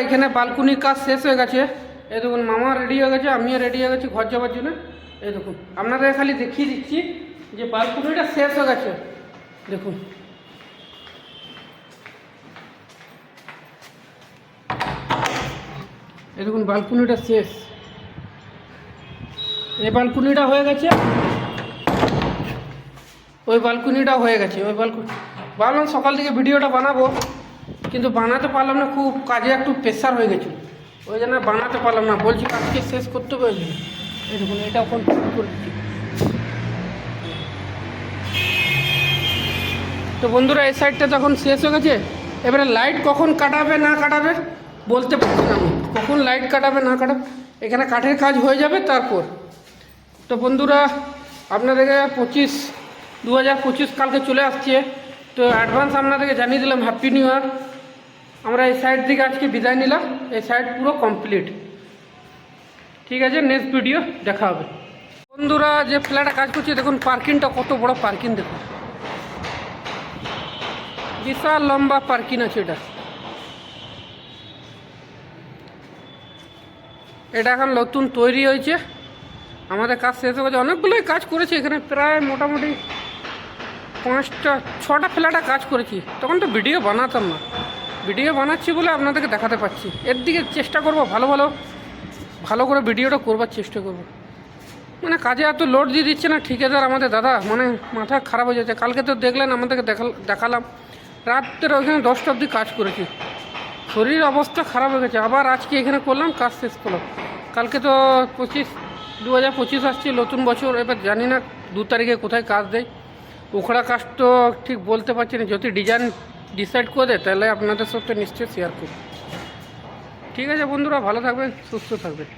এখানে বালকনির কাজ শেষ হয়ে গেছে। এই দেখুন মামা রেডি হয়ে গেছে, আমিও রেডি হয়ে গেছি ঘর যাওয়ার জন্য। এই দেখুন আপনাদের খালি দেখিয়ে দিচ্ছি যে বালকনিটা শেষ হয়ে গেছে। দেখুন এই দেখুন বালকনিটা শেষ, এই বালকনিটা হয়ে গেছে, ওই বালকনিটা হয়ে গেছে। ওই বালকনি ভাবলাম সকাল থেকে ভিডিওটা বানাবো, কিন্তু বানাতে পারলাম না, খুব কাজে একটু প্রেশার হয়ে গেছে, ওই জন্য বানাতে পারলাম না। বলছি কাজকে শেষ করতে পারছি। এই দেখুন এটা এখন করে দিচ্ছি। তো বন্ধুরা এই সাইডটা তখন শেষ হয়ে গেছে। এবারে লাইট কখন কাটাবে না কাটাবে বলতে পারছি না আমি, কখন লাইট কাটাবে না কাটাবে। এখানে কাঠের কাজ হয়ে যাবে তারপর। তো বন্ধুরা আপনাদেরকে 2025 কালকে চলে আসছে, তো অ্যাডভান্স আপনাদেরকে জানিয়ে দিলাম হ্যাপি নিউ ইয়ার। আমরা এই সাইড থেকে আজকে বিদায় নিলাম, এই সাইড পুরো কমপ্লিট। ঠিক আছে, নেক্সট ভিডিও দেখা হবে। বন্ধুরা যে ফ্ল্যাটে কাজ করছে দেখুন পার্কিংটা কত বড় পার্কিং, দেখুন বিশাল লম্বা পার্কিং আছে। এটা এখন নতুন তৈরি হয়েছে, আমাদের কাজ শেষ হয়ে গেছে। অনেকগুলোই কাজ করেছি এখানে, প্রায় মোটামুটি 5-6টা ফ্ল্যাটে কাজ করেছি। তখন তো ভিডিও বানাতাম না, ভিডিও বানাচ্ছি বলে আপনাদেরকে দেখাতে পাচ্ছি। এর দিকে চেষ্টা করব ভালো করে ভিডিওটা করবার চেষ্টা করব। মানে কাজে এত লোড দিয়ে দিচ্ছে না ঠিকাদার আমাদের দাদা, মানে মাথা খারাপ হয়ে যাচ্ছে। কালকে তো দেখলেন আমাদেরকে দেখালাম রাত্রের ওইখানে 10টা অবধি কাজ করেছি, শরীর অবস্থা খারাপ হয়ে গেছে। আবার আজকে এখানে করলাম, কাজ শেষ করলাম। কালকে তো 2025 আসছে, নতুন বছর। এবার জানি না 2 তারিখে কোথায় কাজ দেয়, ওখড়া কাজ তো ঠিক বলতে পারছি না। যদি ডিজাইন ডিসাইড করে দেয় তাহলে আপনাদের সাথে নিশ্চয়ই শেয়ার করব। ঠিক আছে বন্ধুরা, ভালো থাকবেন, সুস্থ থাকবেন।